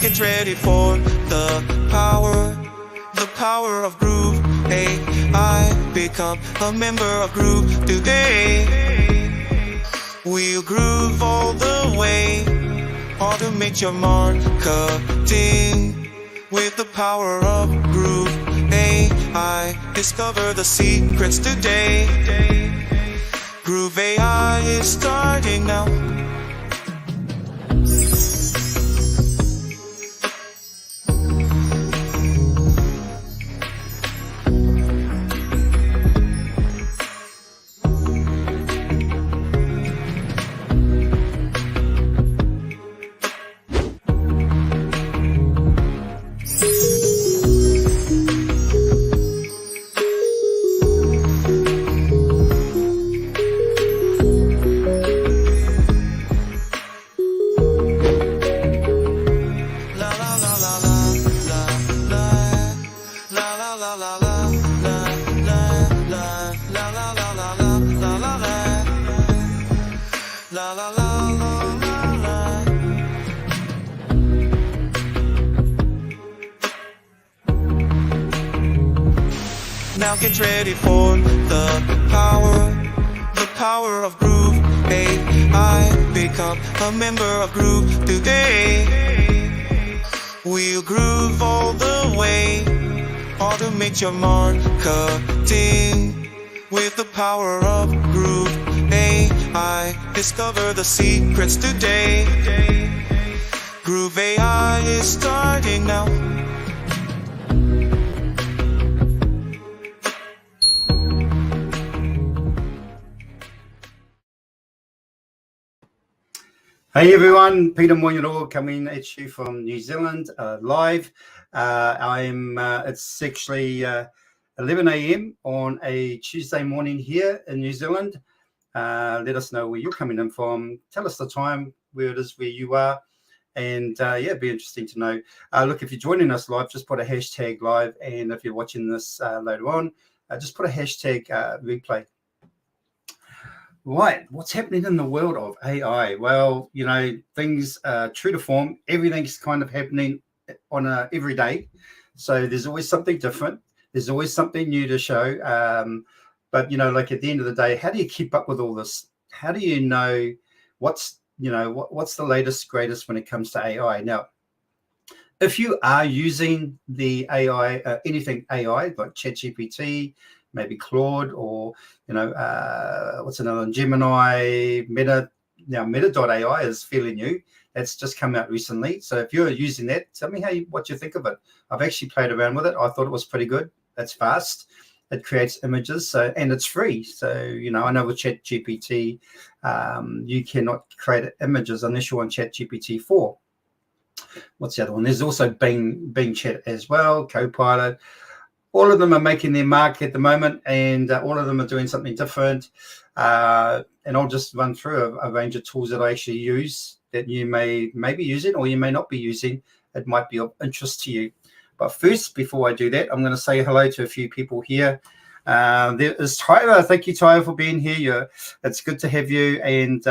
get ready for the power of Groove.AI. Become a member of Groove.AI. We'll groove all the way. Automate your marketing with the power of Groove.AI. Discover the secrets today. Groove.AI is starting now. Now get ready for the power of Groove.AI. Become a member of Groove.AI. We'll groove all the way. Automate your marketing with the power of Groove.AI. Discover the secrets today. Groove.AI is starting now. Hey everyone, Peter Moynihan coming at you from New Zealand live. It's actually 11 a.m. on a Tuesday morning here in New Zealand. Let us know where you're coming in from. Tell us the time, where it is where you are. And it'd be interesting to know. Look, if you're joining us live, just put a hashtag live. And if you're watching this later on, just put a hashtag replay. Right, what's happening in the world of AI? Well, you know, things are true to form. Everything's kind of happening on every day. So there's always something different. There's always something new to show. But, you know, like at the end of the day, how do you keep up with all this? How do you know what's the latest, greatest when it comes to AI? Now, if you are using the AI, anything AI like ChatGPT, maybe Claude, or what's another one? Gemini, Meta. Now Meta.ai is fairly new. That's just come out recently. So if you're using that, tell me what you think of it. I've actually played around with it. I thought it was pretty good. It's fast. It creates images, and it's free. So I know with ChatGPT, you cannot create images unless you're on ChatGPT 4. What's the other one? There's also Bing Chat as well, Copilot. All of them are making their mark at the moment, and all of them are doing something different. And I'll just run through a range of tools that I actually use that you may be using or you may not be using. It might be of interest to you. But first, before I do that, I'm going to say hello to a few people here. There is Tyler. Thank you, Tyler, for being here. It's good to have you. And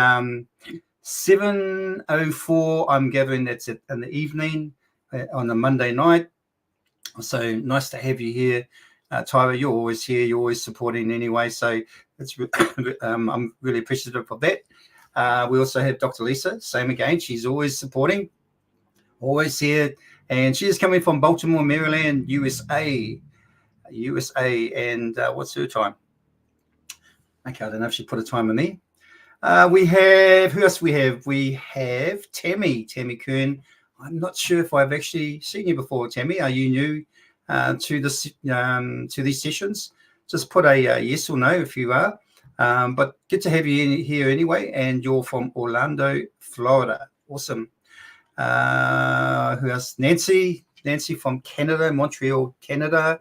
7:04, I'm gathering that's it in the evening on a Monday night. So nice to have you here, Tyler. You're always here. You're always supporting anyway. So it's I'm really appreciative of that. We also have Dr. Lisa. Same again. She's always supporting, always here, and she is coming from Baltimore, Maryland, USA. And what's her time? Okay, I don't know if she put a time on me. We have who else? We have Tammy Kern. I'm not sure if I've actually seen you before, Tammy. Are you new to these sessions? Just put a yes or no if you are. But good to have you here anyway. And you're from Orlando, Florida. Awesome. Who else? Nancy from Canada, Montreal, Canada.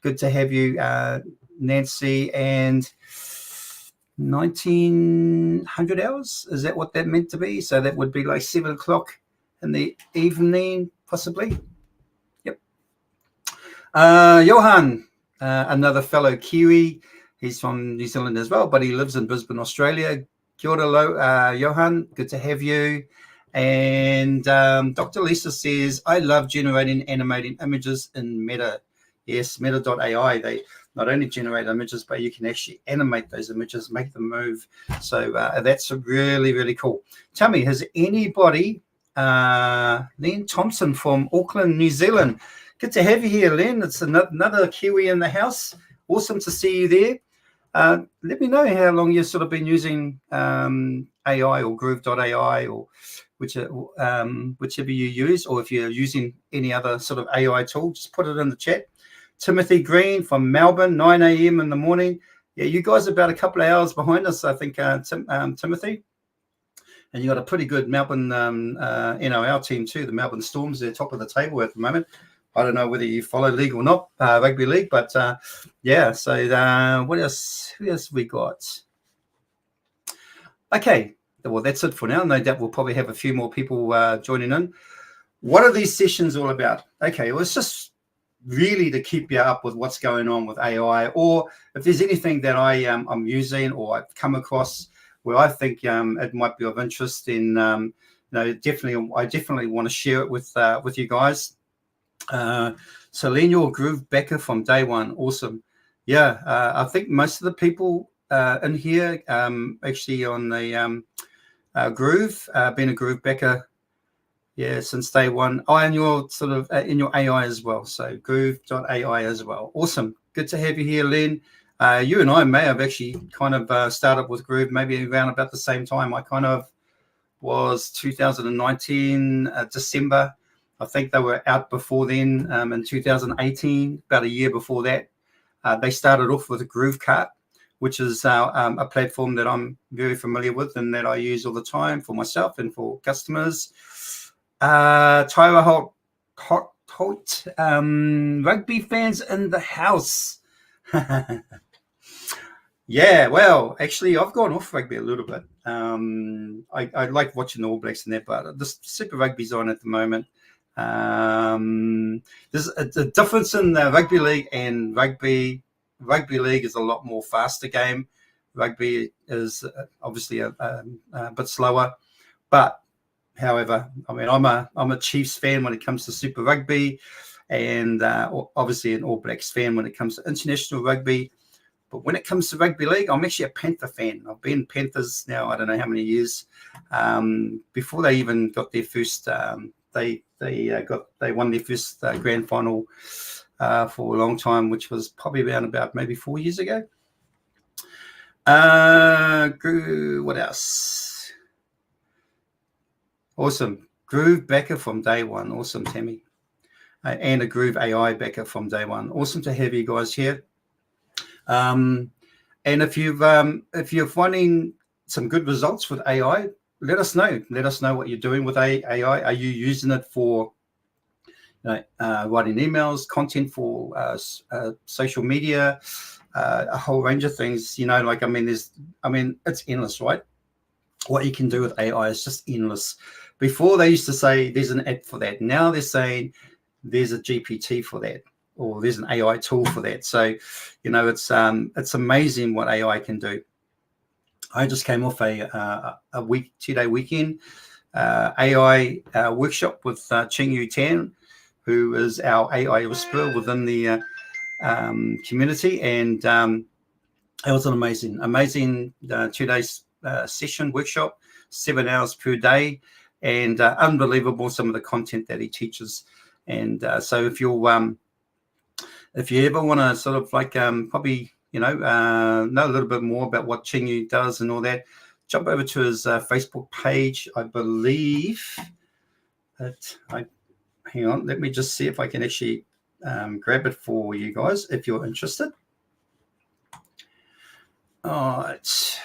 Good to have you, Nancy. And 1900 hours. Is that what that meant to be? So that would be like 7 o'clock in the evening, possibly. Yep. Johan, another fellow Kiwi. He's from New Zealand as well, but he lives in Brisbane, Australia. Kia ora, Johan. Good to have you. And Dr. Lisa says, I love generating animating images in Meta. Yes, Meta.ai. They not only generate images, but you can actually animate those images, make them move. So that's really, really cool. Tell me, has anybody, Len Thompson from Auckland, New Zealand. Good to have you here, Len. It's another Kiwi in the house. Awesome to see you there. Let me know how long you've sort of been using AI or Groove.ai or whichever you use, or if you're using any other sort of AI tool, just put it in the chat. Timothy Green from Melbourne, 9 a.m. in the morning. Yeah, you guys are about a couple of hours behind us, I think, Timothy. And you got a pretty good Melbourne, our team too, the Melbourne Storms. They're top of the table at the moment. I don't know whether you follow league or not, rugby league, but yeah. So what else? Who else we got? Okay, well that's it for now. No doubt we'll probably have a few more people joining in. What are these sessions all about? Okay, well it's just really to keep you up with what's going on with AI, or if there's anything that I'm using or I've come across where I think it might be of interest. In I definitely want to share it with you guys. Selenial Groove Becker from day one, awesome. Yeah, I think most of the people in here actually on the Groove, been a Groove Becker, yeah, since day one. Oh, and you're sort of in your AI as well, so Groove.AI as well. Awesome, good to have you here, Len. You and I may have actually kind of started with Groove maybe around about the same time. I kind of was 2019 December. I think they were out before then in 2018, about a year before that. They started off with a Groove Cart, which is a platform that I'm very familiar with and that I use all the time for myself and for customers. Tyra Holt, rugby fans in the house. Yeah, well, actually, I've gone off rugby a little bit. I like watching the All Blacks and that, but the Super Rugby's on at the moment. There's a difference in the rugby league and rugby. Rugby league is a lot more faster game. Rugby is obviously a bit slower, but however, I mean, I'm a Chiefs fan when it comes to Super Rugby, and obviously an All Blacks fan when it comes to international rugby. But when it comes to rugby league, I'm actually a Panther fan. I've been Panthers now, I don't know how many years. Before they even got their first, they won their first grand final for a long time, which was probably around about maybe 4 years ago. What else? Awesome. Groove backer from day one. Awesome, Tammy. And a Groove AI backer from day one. Awesome to have you guys here. And if you're finding some good results with AI, let us know. Let us know what you're doing with AI. Are you using it for writing emails, content for social media, a whole range of things? It's endless, right? What you can do with AI is just endless. Before they used to say there's an app for that. Now they're saying there's a GPT for that, or there's an AI tool for that. So, it's amazing what AI can do. I just came off a 2-day weekend AI workshop with Ching Yu Tan, who is our AI whisperer within the community, and it was an amazing 2 days session workshop, 7 hours per day, and unbelievable some of the content that he teaches. And so if you ever want to sort of like probably know a little bit more about what Ching Yu does and all that, jump over to his Facebook page. I believe that hang on, let me just see if I can actually grab it for you guys if you're interested. All right,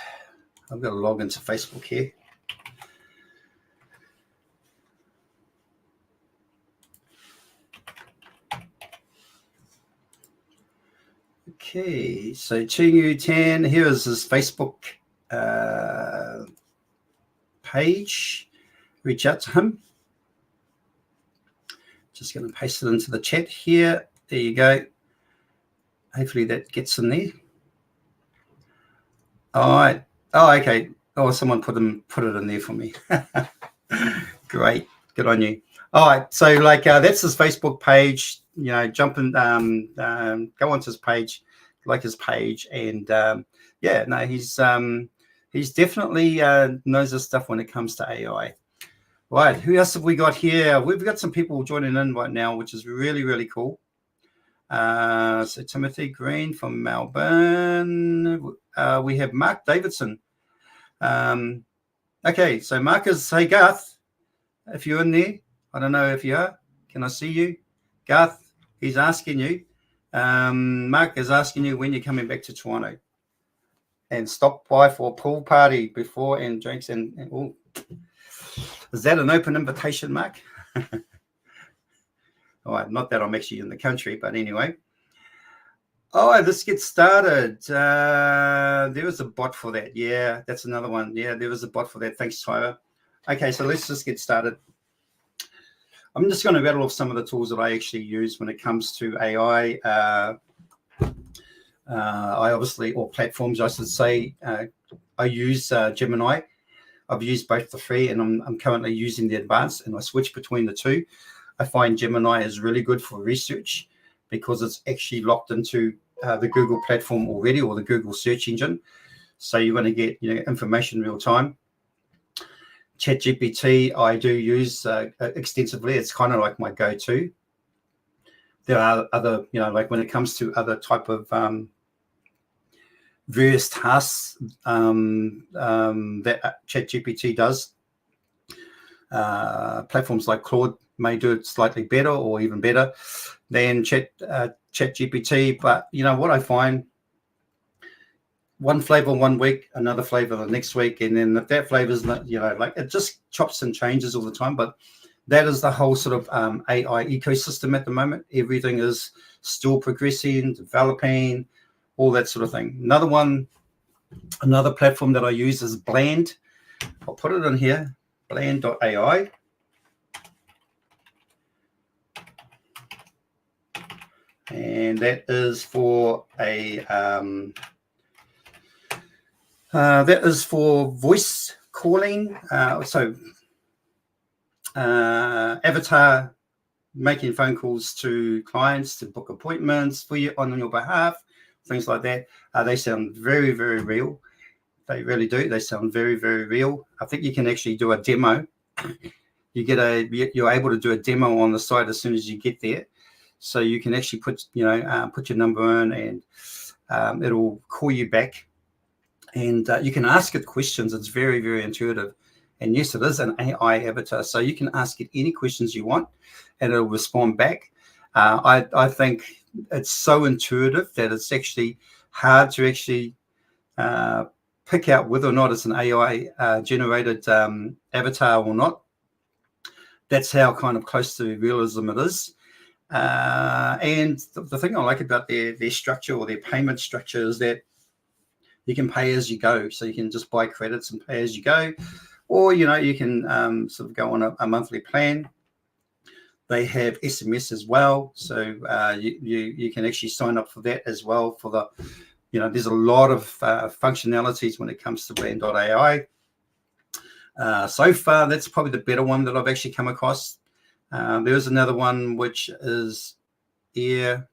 I've got to log into Facebook here. Okay, so Ching Yu Tan, here is his Facebook page. Reach out to him. Just going to paste it into the chat here. There you go. Hopefully that gets in there. All right. Oh, okay. Oh, someone put it in there for me. Great. Good on you. All right. So like that's his Facebook page. Jump and go onto his page, like his page, and yeah, no, he's definitely knows his stuff when it comes to AI. Right. Who else have we got here? We've got some people joining in right now, which is really, really cool. So Timothy Green from Melbourne. We have Mark Davidson. Okay, so Marcus, hey Garth, if you're in there, I don't know if you are. Can I see you? Garth, he's asking you. Mark is asking you when you're coming back to Toronto. And stop by for a pool party before and drinks and oh. Is that an open invitation, Mark? All right, not that I'm actually in the country, but anyway. Oh, let's get started. There was a bot for that. Yeah, that's another one. Yeah, there was a bot for that. Thanks, Tyler. Okay, so let's just get started. I'm just going to rattle off some of the tools that I actually use when it comes to AI. I obviously, or platforms, I should say. I use Gemini. I've used both the free, and I'm currently using the advanced, and I switch between the two. I find Gemini is really good for research because it's actually locked into the Google platform already, or the Google search engine. So you're going to get information real time. ChatGPT I do use extensively. It's kind of like my go-to. There are other, like when it comes to other type of various tasks that ChatGPT does. Platforms like Claude may do it slightly better or even better than ChatGPT. But what I find, one flavor 1 week, another flavor the next week, and then if that flavor is not, like it just chops and changes all the time. But that is the whole sort of AI ecosystem at the moment. Everything is still progressing, developing, all that sort of thing. Another platform that I use is Bland. I'll put it in here, Bland.AI. And that is for voice calling. Avatar making phone calls to clients to book appointments for you on your behalf, things like that. They sound very, very real. They really do. They sound very, very real. I think you can actually do a demo. You're able to do a demo on the site as soon as you get there. So you can actually put your number in, and it'll call you back, and you can ask it questions. It's very, very intuitive. And yes, it is an AI avatar, so you can ask it any questions you want, and it'll respond back. I think it's so intuitive that it's actually hard to actually pick out whether or not it's an AI generated avatar or not. That's how kind of close to realism it is. And the thing I like about their structure, or their payment structure, is that you can pay as you go. So you can just buy credits and pay as you go, or you can sort of go on a monthly plan. They have SMS as well, so you can actually sign up for that as well. For the there's a lot of functionalities when it comes to Bland.ai. So far, that's probably the better one that I've actually come across. There's another one which is Air.ai,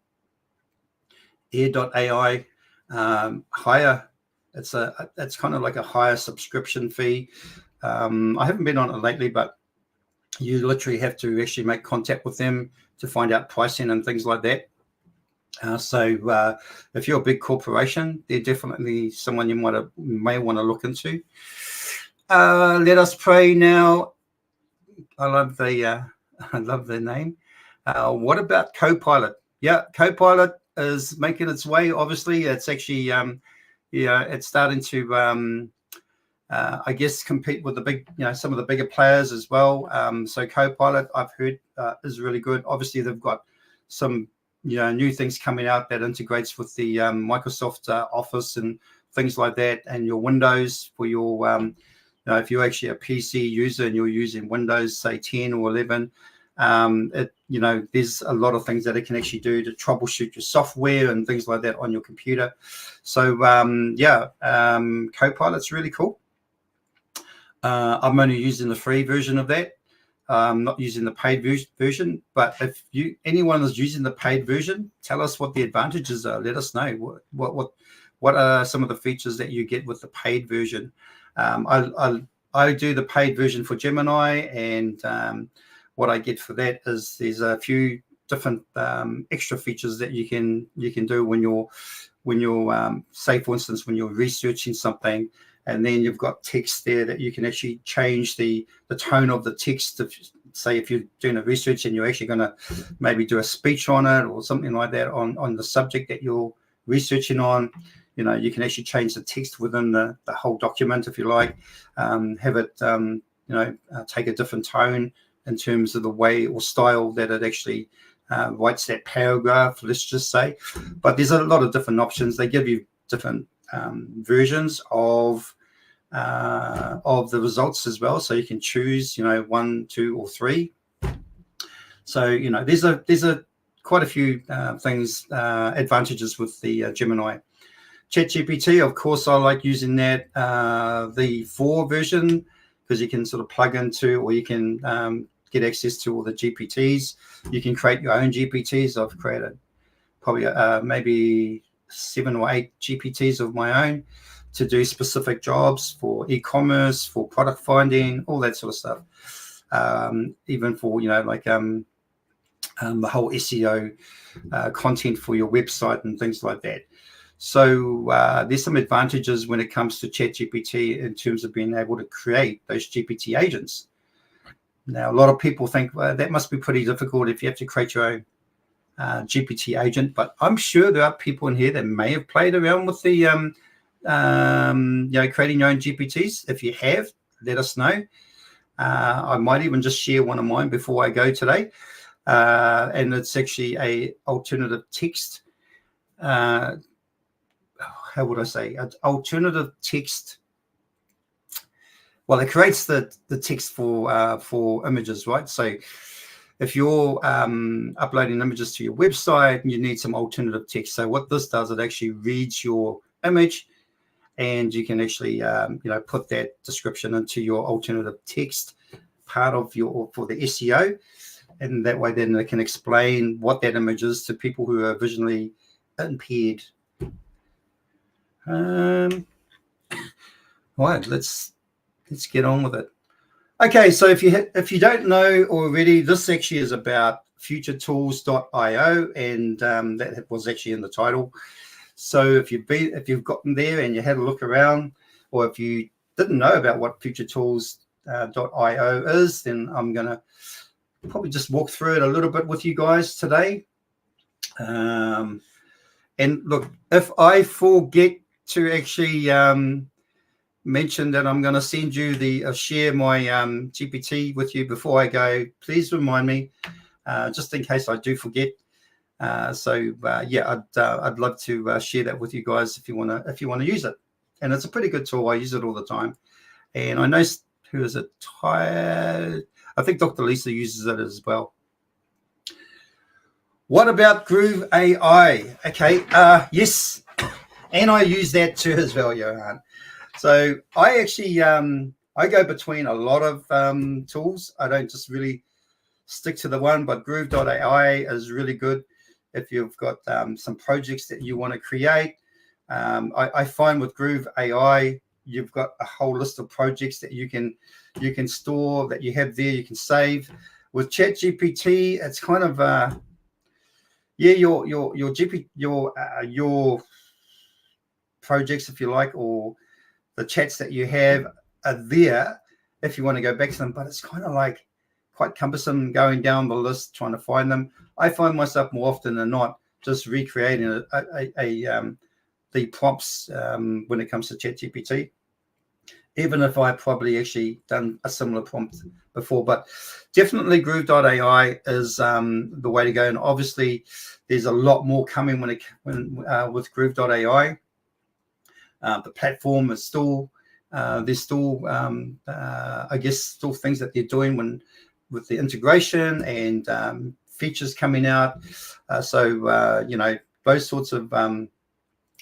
higher. It's kind of like a higher subscription fee. I haven't been on it lately, but you literally have to actually make contact with them to find out pricing and things like that. So if you're a big corporation, they're definitely someone you may want to look into. Let us pray now. I love the name. What about Copilot? Yeah, Copilot is making its way. Obviously, it's actually it's starting to I guess compete with the big, some of the bigger players as well. So Copilot, I've heard, is really good. Obviously, they've got some new things coming out that integrates with the Microsoft Office and things like that, and your Windows for your if you're actually a PC user and you're using Windows, say 10 or 11, there's a lot of things that it can actually do to troubleshoot your software and things like that on your computer. So Copilot's really cool. I'm only using the free version of that. I'm not using the paid version, but if anyone is using the paid version, tell us what the advantages are. Let us know what are some of the features that you get with the paid version. I do the paid version for Gemini, and what I get for that is there's a few different extra features that you can do when you're say, for instance, when you're researching something, and then you've got text there that you can actually change the tone of the text. If you're doing a research and you're actually going to maybe do a speech on it or something like that on the subject that you're researching on, you can actually change the text within the whole document if you like, have it take a different tone in terms of the way or style that it actually writes that paragraph, let's just say. But there's a lot of different options. They give you different versions of the results as well, so you can choose 1, 2, or 3. So there's a quite a few things, advantages with the Gemini. ChatGPT, of course, I like using that, the 4 version, because you can sort of plug into, or you can get access to all the GPTs. You can create your own GPTs. I've created probably maybe 7 or 8 GPTs of my own to do specific jobs for e-commerce, for product finding, all that sort of stuff. Even for the whole SEO content for your website and things like that. So there's some advantages when it comes to ChatGPT in terms of being able to create those GPT agents. Now, a lot of people think, well, that must be pretty difficult if you have to create your own GPT agent, but I'm sure there are people in here that may have played around with the creating your own GPTs. If you have, let us know. I might even just share one of mine before I go today, and it's actually a alternative text. How would I say? An alternative text. Well, it creates the text for images, right? So if you're uploading images to your website and you need some alternative text, so what this does, it actually reads your image, and you can actually put that description into your alternative text part of for the SEO, and that way then it can explain what that image is to people who are visually impaired. Right, let's get on with it. Okay, so if you don't know already, this actually is about futuretools.io, and that was actually in the title. So if you've gotten there and you had a look around, or if you didn't know about what futuretools.io is, then I'm gonna probably just walk through it a little bit with you guys today. And look, if I forget to actually mention that I'm going to send you share my GPT with you before I go, please remind me, just in case I do forget. I'd love to share that with you guys if you want to use it. And it's a pretty good tool. I use it all the time. And I know, who is it? I think Dr. Lisa uses it as well. What about Groove.AI? Okay, yes, and I use that too as well, Johan. So I actually I go between a lot of tools. I don't just really stick to the one, but Groove.AI is really good if you've got some projects that you want to create. I find with Groove.AI, you've got a whole list of projects that you can store, that you have there, you can save. With ChatGPT, it's kind of your projects, if you like, or the chats that you have are there if you want to go back to them, but it's kind of like quite cumbersome going down the list trying to find them. I find myself more often than not just recreating the prompts when it comes to ChatGPT, even if I probably actually done a similar prompt before. But definitely Groove.ai is the way to go, and obviously there's a lot more coming with Groove.ai. The platform is still there's still I guess still things that they're doing with the integration and features coming out. Those sorts of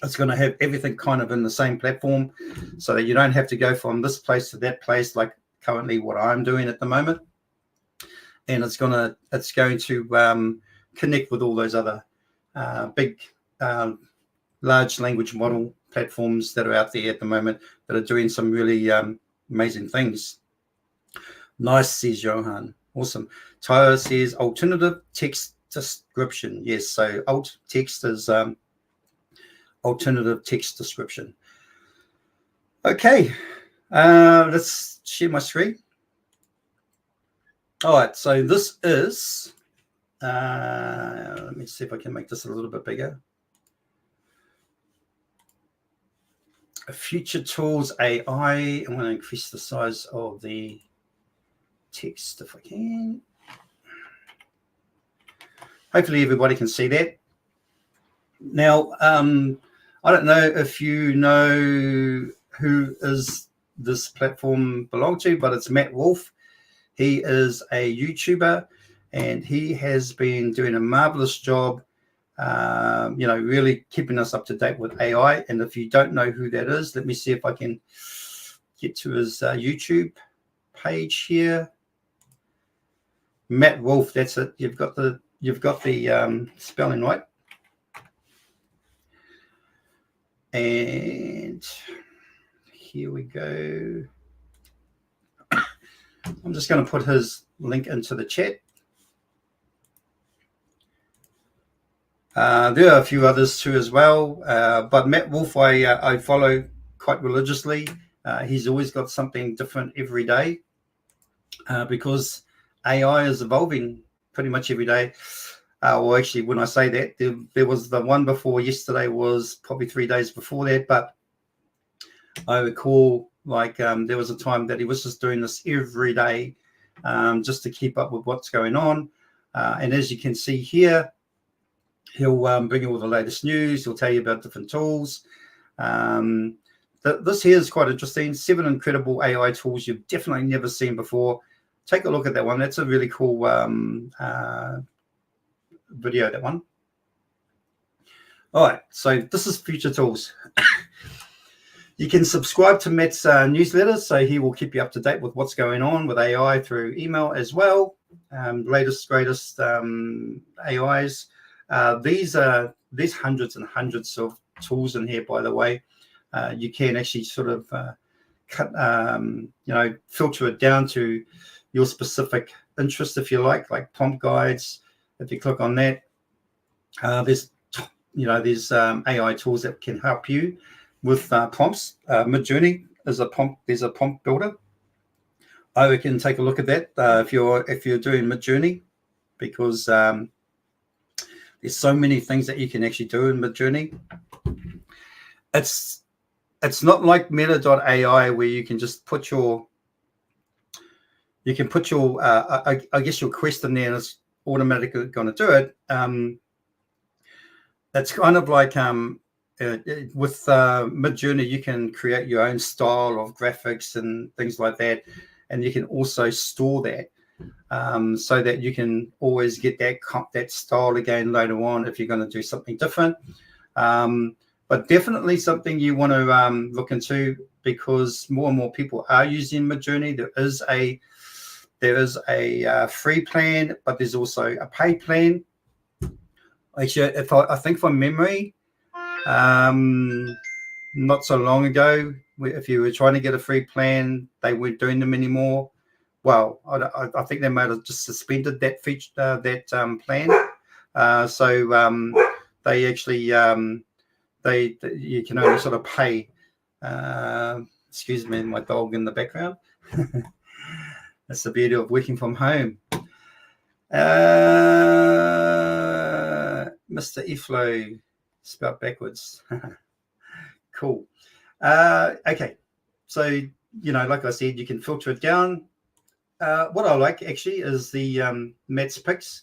it's going to have everything kind of in the same platform, so that you don't have to go from this place to that place like currently what I'm doing at the moment. and it's going to connect with all those other big large language model platforms that are out there at the moment that are doing some really amazing things. Nice, says Johan. Awesome. Tyler says alternative text description. Yes, so alt text is alternative text description. Okay, let's share my screen. All right, so this is, let me see if I can make this a little bit bigger. Future Tools AI. I'm going to increase the size of the text if I can. Hopefully everybody can see that. Now, I don't know if you know who is this platform belong to, but it's Matt Wolf. He is a YouTuber, and he has been doing a marvelous job, really keeping us up to date with AI. And if you don't know who that is, let me see if I can get to his YouTube page here. Matt Wolf, that's it. You've got the spelling right. And here we go. I'm just going to put his link into the chat. There are a few others too as well, but Matt Wolf I follow quite religiously. He's always got something different every day because AI is evolving pretty much every day. Well, actually, when I say that, there was the one before yesterday was probably 3 days before that, but I recall there was a time that he was just doing this every day just to keep up with what's going on. And as you can see here, he'll bring you all the latest news. He'll tell you about different tools. This here is quite interesting. 7 incredible AI tools you've definitely never seen before. Take a look at that one. That's a really cool video, that one. All right, so this is Future Tools. You can subscribe to Matt's newsletter, so he will keep you up to date with what's going on with AI through email as well. Latest, greatest AIs. There's hundreds and hundreds of tools in here, by the way. You can actually sort of filter it down to your specific interest, if you like prompt guides. If you click on that, there's AI tools that can help you with prompts. Midjourney is a prompt. There's a prompt builder. I can take a look at that if you're doing Midjourney, because there's so many things that you can actually do in Midjourney. It's not like Meta.ai where you can just put your I guess your quest in there and it's automatically going to do it. It's kind of like with Midjourney, you can create your own style of graphics and things like that, and you can also store that so that you can always get that style again later on if you're going to do something different. But definitely something you want to look into, because more and more people are using Midjourney. There is a free plan, but there's also a paid plan. Actually, I think from memory, not so long ago, if you were trying to get a free plan, they weren't doing them anymore. Well, I think they might have just suspended that feature, plan. So they actually you can only sort of pay. Excuse me, my dog in the background. That's the beauty of working from home. Mr. Iflo, spelled backwards. Cool. Okay. So, like I said, you can filter it down. What I like actually is the Matt's picks,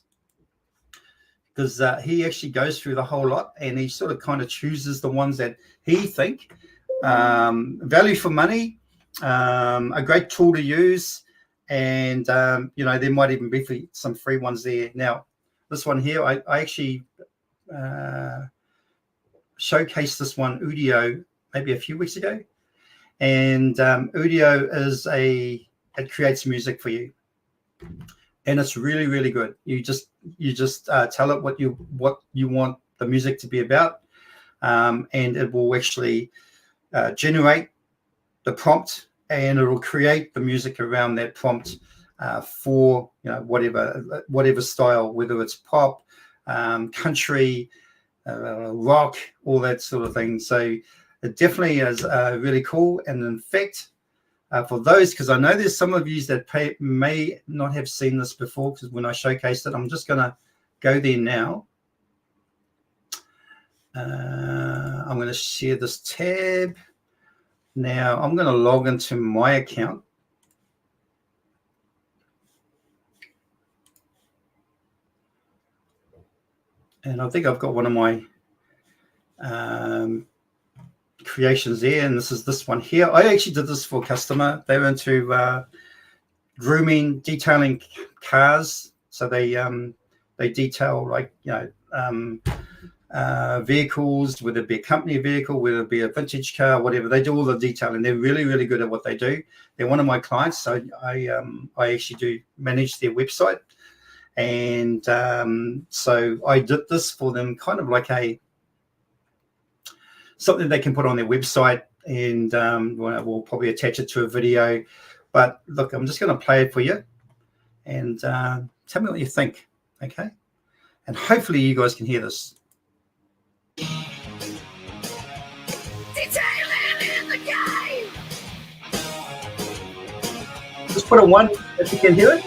because he actually goes through the whole lot and he sort of kind of chooses the ones that he think value for money, a great tool to use. And, there might even be some free ones there. Now, this one here, I actually showcased this one, Udio, maybe a few weeks ago. And Udio it creates music for you. and it's really, really good. You just tell it what you want the music to be about, and it will actually generate the prompt, and it will create the music around that prompt for whatever style, whether it's pop, country, rock, all that sort of thing. So it definitely is really cool. And in fact, for those, because I know there's some of you that may not have seen this before, because when I showcased it, I'm just going to go there now. I'm going to share this tab. Now I'm going to log into my account. And I think I've got one of my creations there, and this is this one here. I actually did this for a customer. They were into grooming, detailing cars. So they detail, like, vehicles, whether it be a company vehicle, whether it be a vintage car, whatever. They do all the detailing. They're really, really good at what they do. They're one of my clients, so I actually do manage their website. And so I did this for them, kind of like something they can put on their website, and we'll probably attach it to a video. But look, I'm just going to play it for you, and tell me what you think, okay? And hopefully you guys can hear this. Detailing in the game. Just put a 1 if you can hear it.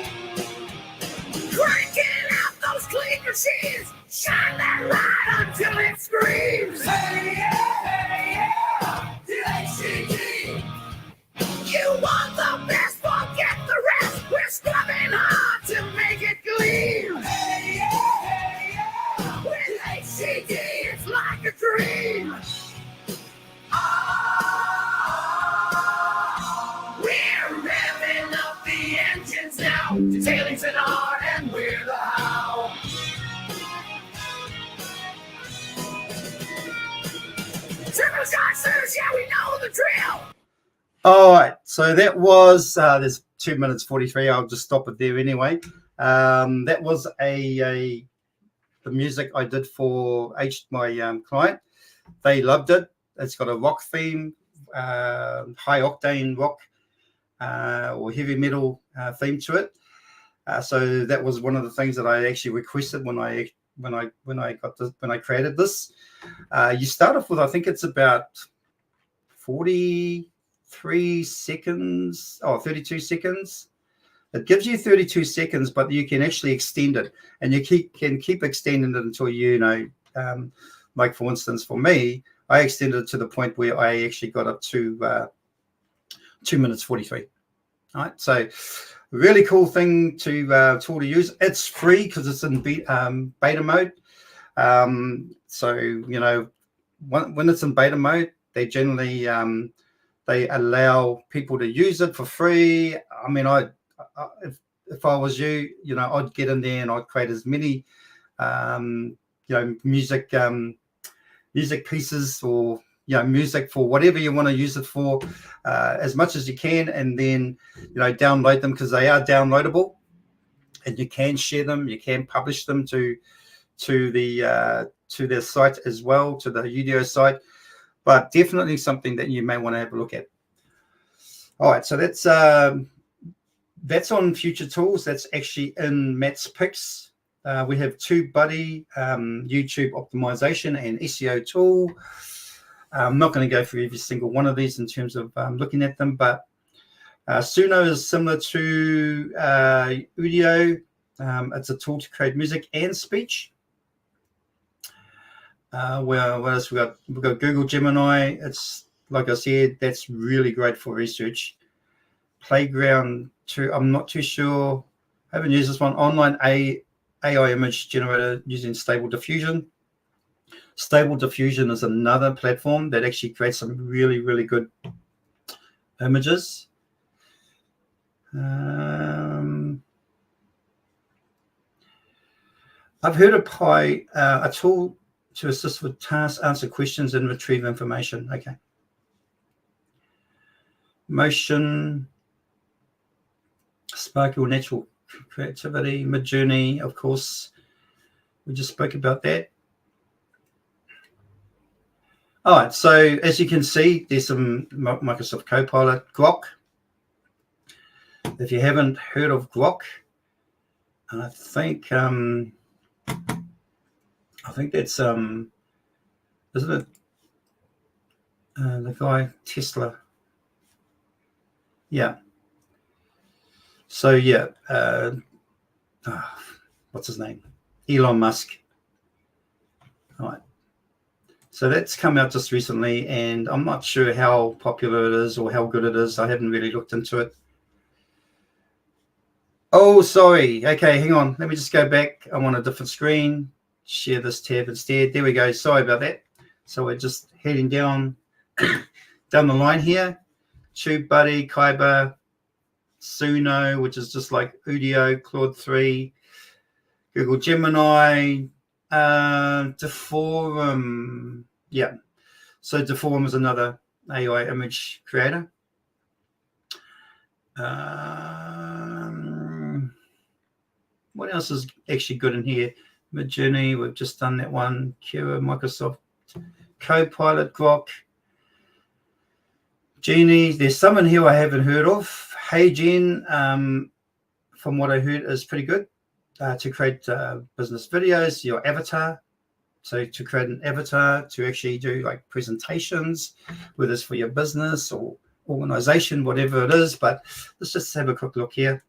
Cranking out those clean machines, shine that light until it screams. Hey yeah, DHCD. You want the best, forget the rest. We're scrubbing hard to make it gleam. Hey yeah, with HCD it's like a dream. We're revving up the engines now. Detailing's an art and we're the how. Superchargers, yeah, we know the drill. All right, so that was there's 2 minutes 43. I'll just stop it there anyway. That was the music I did for my client. They loved it. It's got a rock theme, high octane rock or heavy metal theme to it. So that was one of the things that I actually requested when I created this. You start off with, I think it's about 43 seconds or 32 seconds. It gives you 32 seconds, but you can actually extend it, and you can keep extending it until like for instance, for me, I extended it to the point where I actually got up to 2 minutes 43. All right, so really cool thing tool to use. It's free because it's in beta mode. So when it's in beta mode, they generally they allow people to use it for free. I mean, if I was you, I'd get in there and I'd create as many music pieces, or music for whatever you want to use it for, as much as you can, and then download them, because they are downloadable, and you can share them, you can publish them to their site as well, to the Udio site. But definitely something that you may want to have a look at. All right, so that's on Future Tools. That's actually in Matt's picks. We have TubeBuddy, YouTube optimization, and SEO tool. I'm not going to go through every single one of these in terms of looking at them, but Suno is similar to Udio. It's a tool to create music and speech. What else we got? We've got Google Gemini. It's, like I said, that's really great for research. Playground too. I'm not too sure. I haven't used this one. Online AI image generator using Stable Diffusion. Stable Diffusion is another platform that actually creates some really, really good images. I've heard of Pi, a tool to assist with tasks, answer questions, and retrieve information. Okay. Motion, Sparky or natural. creativity, Midjourney, of course. We just spoke about that. All right, so as you can see, there's some Microsoft Copilot, Grok. If you haven't heard of Grok, I think that's isn't it the guy Tesla? Yeah. So yeah, what's his name? Elon Musk. All right. So that's come out just recently, and I'm not sure how popular it is or how good it is. I haven't really looked into it. Oh, sorry. Okay, hang on. Let me just go back. I'm on a different screen. Share this tab instead. There we go. Sorry about that. So we're just heading down the line here. TubeBuddy, Kyber, Suno, which is just like Udio, Claude 3, Google Gemini, Deforum. Yeah. So Deforum is another AI image creator. What else is actually good in here? Midjourney, we've just done that one. Kira, Microsoft Copilot, Grok, Genie. There's some in here I haven't heard of. HeyGen, from what I heard, is pretty good to create business videos, your avatar. So to create an avatar to actually do like presentations, whether it's for your business or organization, whatever it is. But let's just have a quick look here.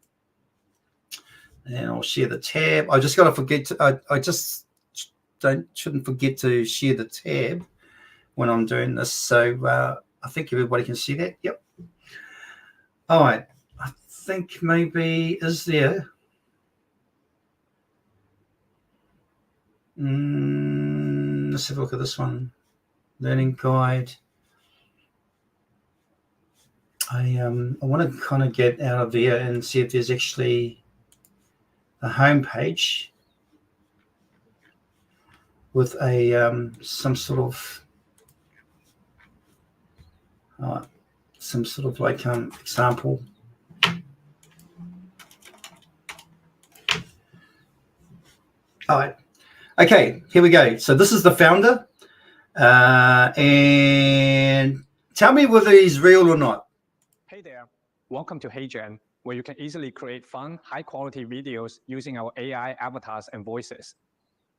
And I'll share the tab. I just got to forget to, I just shouldn't forget to share the tab when I'm doing this. So I think everybody can see that. Yep. All right. I think maybe is there. Let's have a look at this one. Learning guide. I want to kind of get out of there and see if there's actually a home page with a some sort of like example. All right. Okay, here we go. So this is the founder. And tell me whether he's real or not. Hey there. Welcome to HeyGen, where you can easily create fun, high-quality videos using our AI avatars and voices.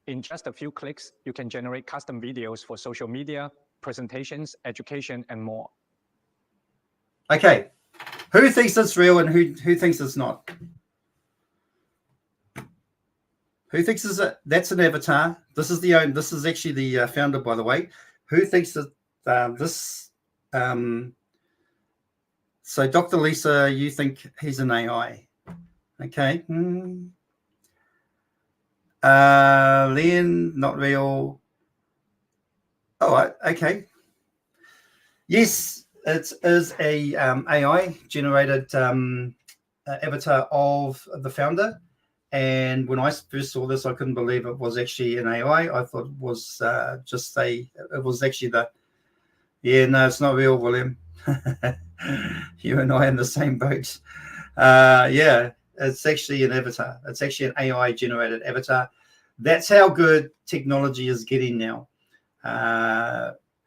In just a few clicks, you can generate custom videos for social media, presentations, education, and more. Okay. Who thinks it's real and who thinks it's not? Who thinks that's an avatar? This is actually the founder, by the way. Who thinks that this? So, Dr. Lisa, you think he's an AI? Okay. Leon, not real. Oh, okay. Yes, it is a AI generated avatar of the founder. And when I first saw this, I couldn't believe it was actually an AI. I thought it was it was actually no, it's not real, William. You and I in the same boat. Yeah, it's actually an avatar. It's actually an AI generated avatar. That's how good technology is getting now.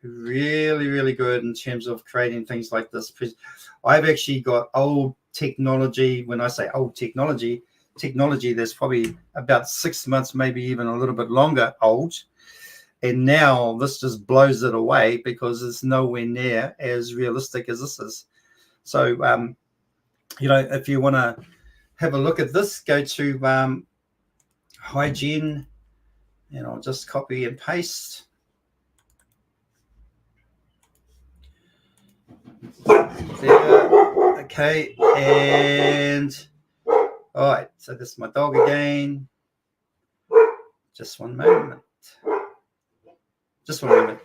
Really, really good in terms of creating things like this. I've actually got old technology. When I say old technology that's probably about 6 months, maybe even a little bit longer old. And now this just blows it away because it's nowhere near as realistic as this is. So, if you want to have a look at this, go to HeyGen, and I'll just copy and paste. There. Okay, and all right, so this is my dog again. Just one moment. Just one moment.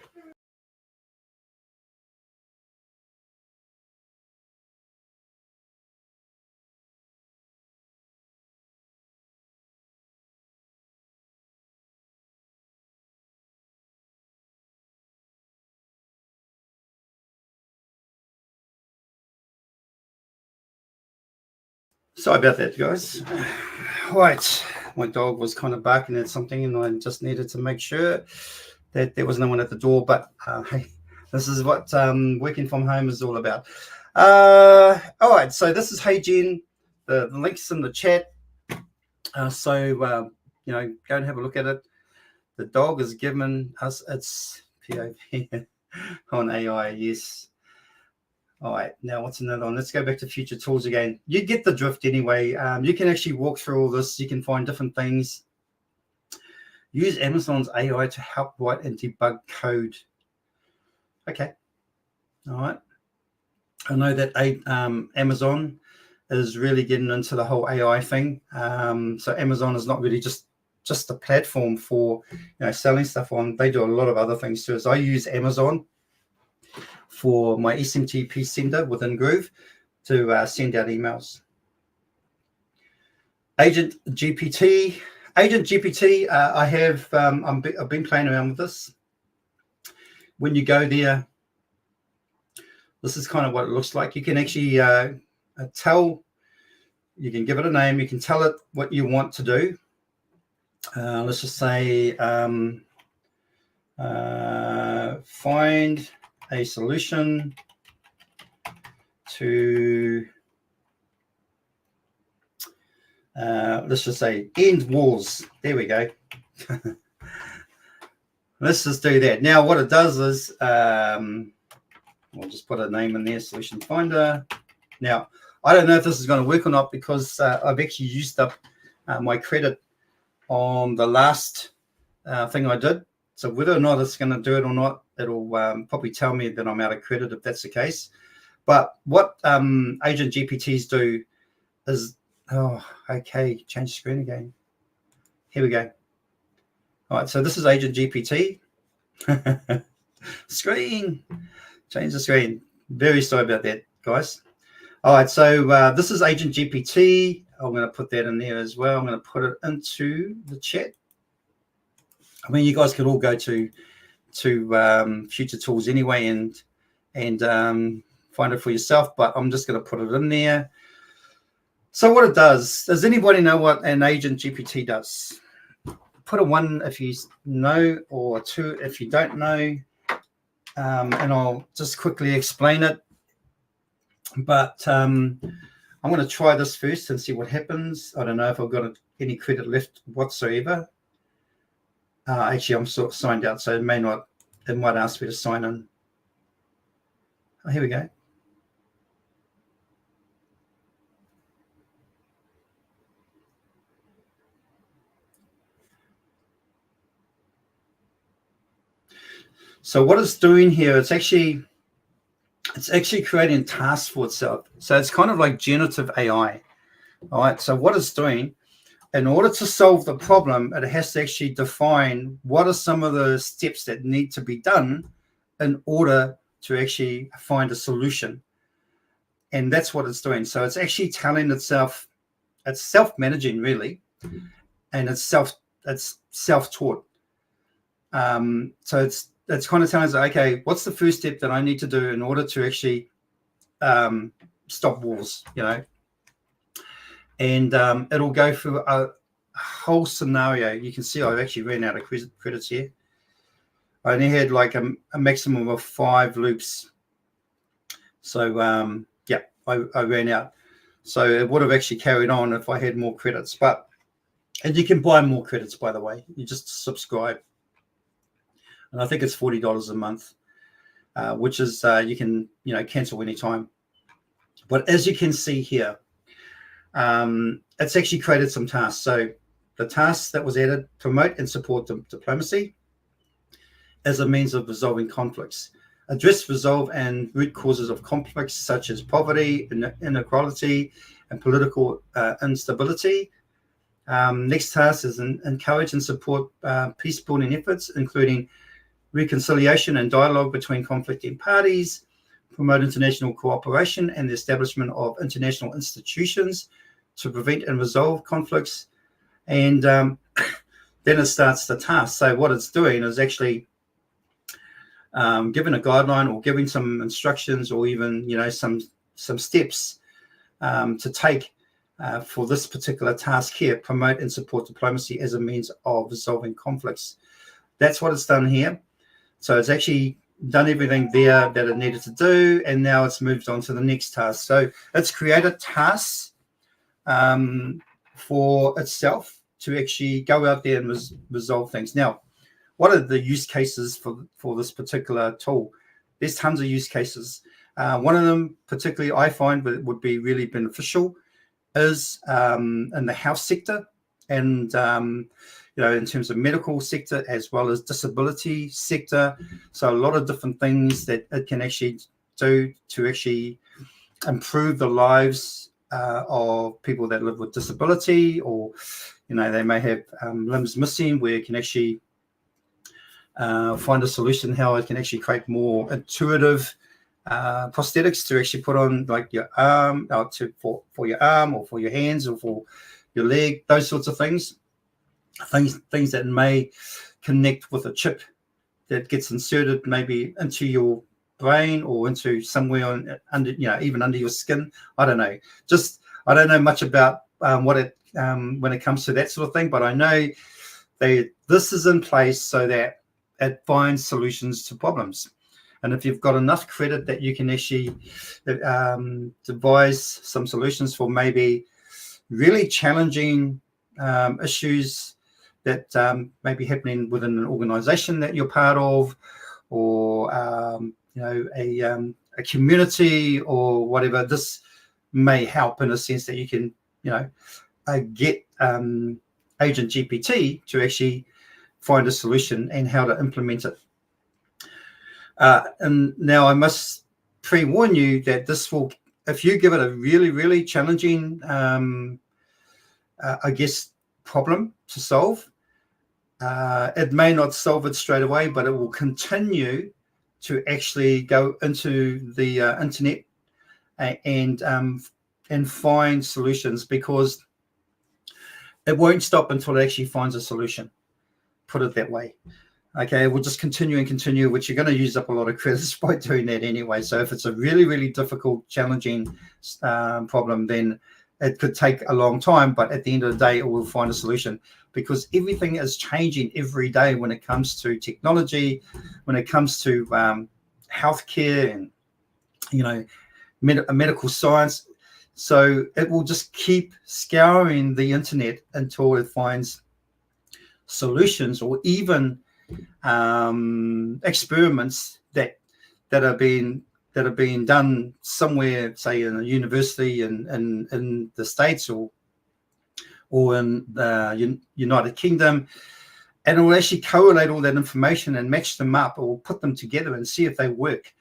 Sorry about that, guys. Right, my dog was kind of barking at something, and I just needed to make sure that there was no one at the door. But hey, this is what working from home is all about. All right, so this is Hey Jen. The link's in the chat. So you know, go and have a look at it. The dog has given us its POV on AI. Yes. All right, now what's another one? Let's go back to future tools again. You get the drift anyway. You can actually walk through all this. You can find different things. Use Amazon's AI to help write and debug code. Okay. All right. I know that Amazon is really getting into the whole AI thing. So Amazon is not really just a platform for selling stuff on. They do a lot of other things too. So I use Amazon for my SMTP sender within Groove to send out emails. Agent GPT, I've been playing around with this. When you go there, this is kind of what it looks like. You can actually tell, you can give it a name, you can tell it what you want to do. Let's just say find a solution to let's just say end wars. There we go. Let's just do that. Now what it does is we'll just put a name in there, solution finder. Now I don't know if this is going to work or not, because I've actually used up my credit on the last thing I did. So whether or not it's going to do it or not, it'll probably tell me that I'm out of credit if that's the case. But what Agent GPTs do is, okay, change screen again. Here we go. All right, so this is Agent GPT. Screen, change the screen. Very sorry about that, guys. All right, so this is Agent GPT. I'm going to put that in there as well. I'm going to put it into the chat. I mean, you guys could all go to Future Tools anyway and find it for yourself, but I'm just going to put it in there. So what it does anybody know what an Agent GPT does? Put a 1 if you know, or 2 if you don't know, and I'll just quickly explain it. But I'm going to try this first and see what happens. I don't know if I've got any credit left whatsoever. Actually, I'm sort of signed out, so it might ask me to sign in. Oh, here we go. So what it's doing here, it's actually creating tasks for itself. So it's kind of like generative AI. All right. So what it's doing, in order to solve the problem, it has to actually define what are some of the steps that need to be done in order to actually find a solution. And that's what it's doing. So it's actually telling itself, it's self-managing really, and it's self-taught. So it's kind of telling us, okay, what's the first step that I need to do in order to actually stop wars, and it'll go through a whole scenario. You can see I've actually ran out of credits here. I only had like a maximum of 5 loops. So yeah, I ran out. So it would have actually carried on if I had more credits. And you can buy more credits, by the way. You just subscribe. And I think it's $40 a month, which is you can cancel anytime. But as you can see here, it's actually created some tasks. So the tasks that was added: promote and support diplomacy as a means of resolving conflicts, address, resolve, and root causes of conflicts such as poverty, inequality, and political instability. Next task is encourage and support peace building efforts, including reconciliation and dialogue between conflicting parties, promote international cooperation and the establishment of international institutions to prevent and resolve conflicts. And then it starts the task. So what it's doing is actually giving a guideline or giving some instructions, or even some steps to take for this particular task here, promote and support diplomacy as a means of resolving conflicts. That's what it's done here. So it's actually done everything there that it needed to do, and now it's moved on to the next task. So it's created tasks for itself to actually go out there and resolve things. Now, what are the use cases for this particular tool? There's tons of use cases. One of them, particularly I find would be really beneficial, is in the health sector, and in terms of medical sector as well as disability sector. So a lot of different things that it can actually do to actually improve the lives of people that live with disability, or they may have limbs missing, where it can actually find a solution how it can actually create more intuitive prosthetics to actually put on, like your arm, for your arm, or for your hands, or for your leg, those sorts of things that may connect with a chip that gets inserted maybe into your brain or into somewhere under, even under your skin. I don't know. I don't know much about when it comes to that sort of thing, but I know this is in place so that it finds solutions to problems. And if you've got enough credit that you can actually devise some solutions for maybe really challenging issues that may be happening within an organization that you're part of, or a community or whatever, this may help in a sense that you can get Agent GPT to actually find a solution and how to implement it. And now I must pre-warn you that this will, if you give it a really, really challenging, problem to solve, it may not solve it straight away, but it will continue to actually go into the internet and find solutions, because it won't stop until it actually finds a solution. Put it that way. Okay, we'll just continue and continue, which you're going to use up a lot of credits by doing that anyway. So if it's a really, really difficult, challenging problem, then it could take a long time, but at the end of the day, it will find a solution, because everything is changing every day when it comes to technology, when it comes to healthcare and, medical science. So it will just keep scouring the internet until it finds solutions, or even experiments that are being done somewhere, say in a university in the States or in the United Kingdom, and it will actually correlate all that information and match them up, or put them together and see if they work.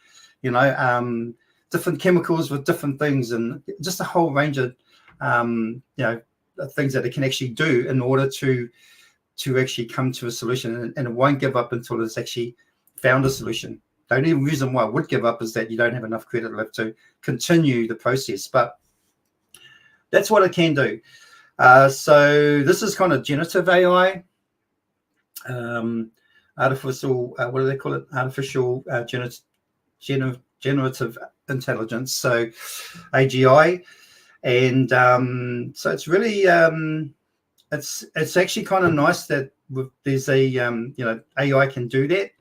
Different chemicals with different things, and just a whole range of things that it can actually do in order to actually come to a solution, and it won't give up until it's actually found a solution. The only reason why I would give up is that you don't have enough credit left to continue the process, but that's what it can do. So this is kind of generative AI, artificial, what do they call it? Artificial generative intelligence, so AGI. And so it's really, it's actually kind of nice that there's a, AI can do that.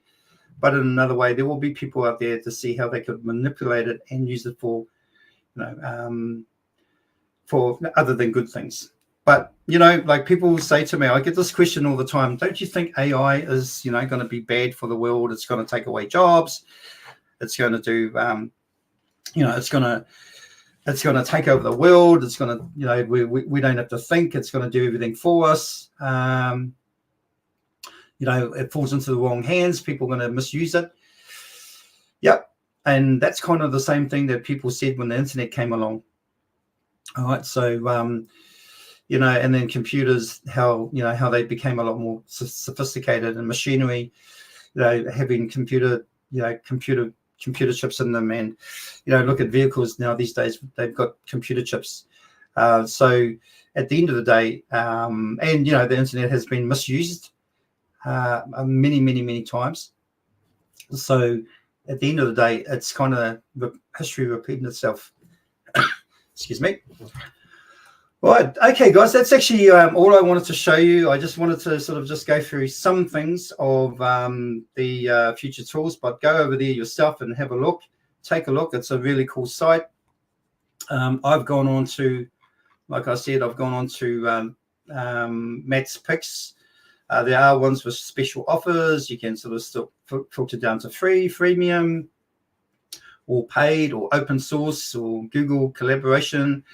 But in another way, there will be people out there to see how they could manipulate it and use it for, for other than good things. But, like people say to me, I get this question all the time, don't you think AI is, going to be bad for the world? It's going to take away jobs. It's going to do, it's going to take over the world. It's going to, we don't have to think. It's going to do everything for us. It falls into the wrong hands. People are going to misuse it. Yep. And that's kind of the same thing that people said when the internet came along. All right. So, and then computers, how they became a lot more sophisticated, and machinery, having computer chips in them. And, look at vehicles now these days, they've got computer chips. So at the end of the day, and, the internet has been misused many, many, many times. So at the end of the day, it's kind of history repeating itself. Excuse me. Right. Okay, guys, that's actually all I wanted to show you. I just wanted to sort of just go through some things of the future tools, but go over there yourself and have a look. Take a look. It's a really cool site. I've gone on to, like I said, I've gone on to Matt's Picks. There are ones with special offers. You can sort of still filter down to free, freemium, or paid, or open source, or Google collaboration.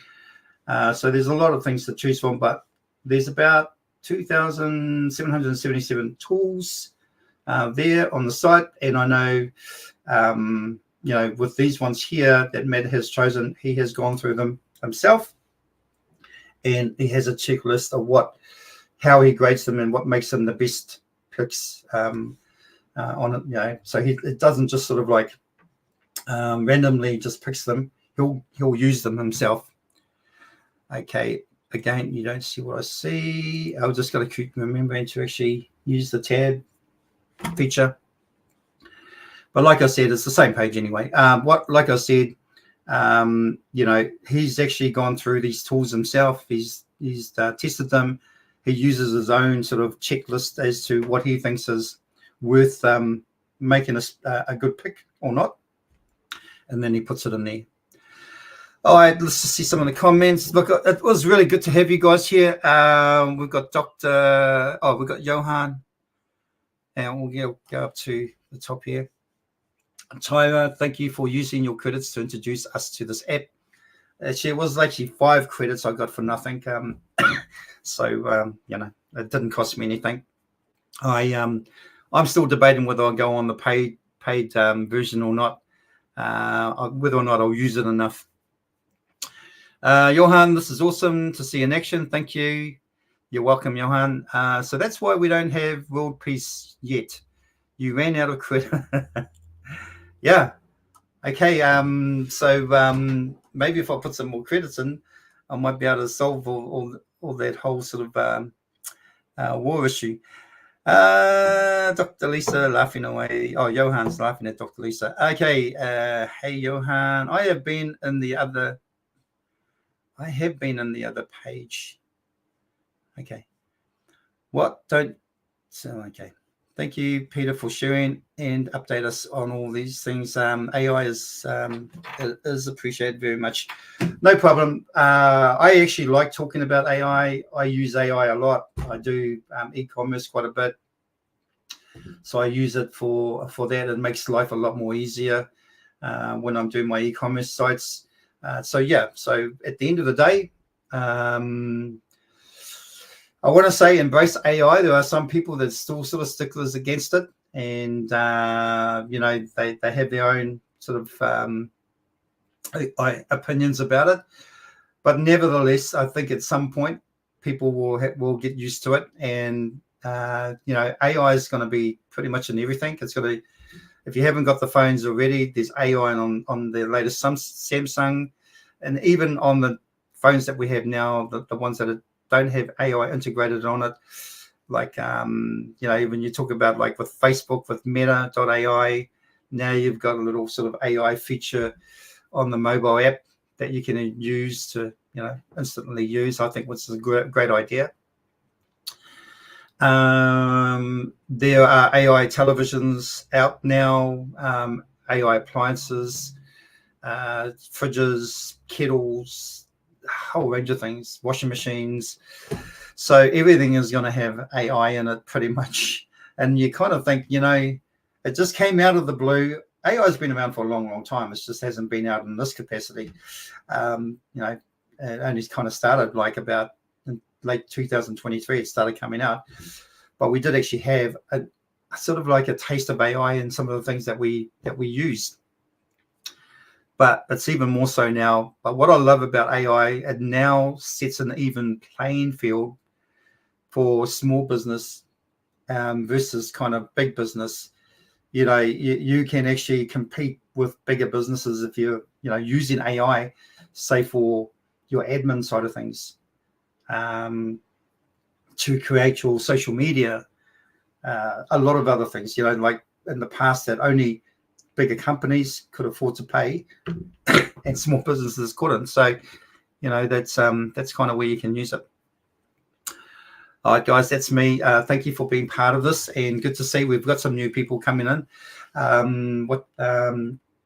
So there's a lot of things to choose from, but there's about 2,777 tools there on the site. And I know, you know, with these ones here that Matt has chosen, he has gone through them himself, and he has a checklist of how he grades them and what makes them the best picks on it. You know, so it doesn't just sort of like randomly just picks them. He'll use them himself. Okay, again, you don't see what I see. I've just got to keep remembering to actually use the tab feature. But like I said, it's the same page anyway. Like I said, you know, he's actually gone through these tools himself. He's tested them. He uses his own sort of checklist as to what he thinks is worth making a good pick or not, and then he puts it in there. All right, let's just see some of the comments. Look, it was really good to have you guys here. We've got we've got Johan, and we'll go up to the top here. Tyler, thank you for using your credits to introduce us to this app. Actually, it was actually 5 credits I got for nothing. So you know, it didn't cost me anything. I'm still debating whether I'll go on the paid version or not. Whether or not I'll use it enough. Johan, this is awesome to see in action. Thank you. You're welcome, Johan. So that's why we don't have world peace yet. You ran out of credit. Yeah. Okay. So maybe if I put some more credits in, I might be able to solve all that whole sort of war issue. Dr. Lisa laughing away. Oh, Johan's laughing at Dr. Lisa. Okay. Hey, Johan. I have been in the other page. Okay. Okay. Thank you, Peter, for sharing and update us on all these things. AI is appreciated very much. No problem. I actually like talking about AI. I use AI a lot. I do e-commerce quite a bit. So I use it for that. It makes life a lot more easier when I'm doing my e-commerce sites. So yeah, so at the end of the day, I want to say embrace AI. There are some people that still sort of sticklers against it, and you know, they have their own sort of opinions about it. But nevertheless, I think at some point people will get used to it, and you know, AI is going to be pretty much in everything. It's going to, if you haven't got the phones already, there's AI on the latest Samsung, and even on the phones that we have now, the ones that don't have AI integrated on it, like you know, when you talk about like with Facebook, with Meta.ai, now you've got a little sort of AI feature on the mobile app that you can use to, you know, instantly use. I think which is a great idea. There are AI televisions out now, AI appliances, fridges, kettles, a whole range of things, washing machines. So everything is going to have AI in it pretty much. And you kind of think, you know, it just came out of the blue. AI has been around for a long, long time. It just hasn't been out in this capacity. You know, it only kind of started like about in late 2023. It started coming out. But we did actually have a sort of like a taste of AI in some of the things that we use. But it's even more so now. But what I love about AI, it now sets an even playing field for small business versus kind of big business. You know, you can actually compete with bigger businesses if you're, you know, using AI, say for your admin side of things, to create your social media, a lot of other things, you know, like in the past that only bigger companies could afford to pay and small businesses couldn't. So you know, that's kind of where you can use it. All right, guys, that's me. Thank you for being part of this, and good to see we've got some new people coming in,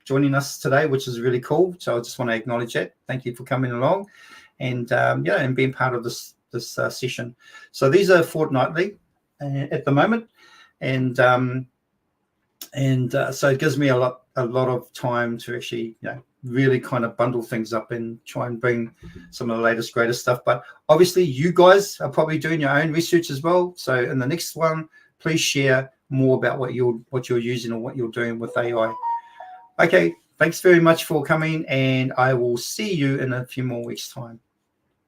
joining us today, which is really cool. So I just want to acknowledge that. Thank you for coming along, and and being part of this session. So these are fortnightly at the moment, and so it gives me a lot of time to actually, really kind of bundle things up and try and bring some of the latest, greatest stuff. But obviously, you guys are probably doing your own research as well. So in the next one, please share more about what you're using or what you're doing with AI. Okay, thanks very much for coming, and I will see you in a few more weeks' time.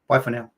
Bye for now.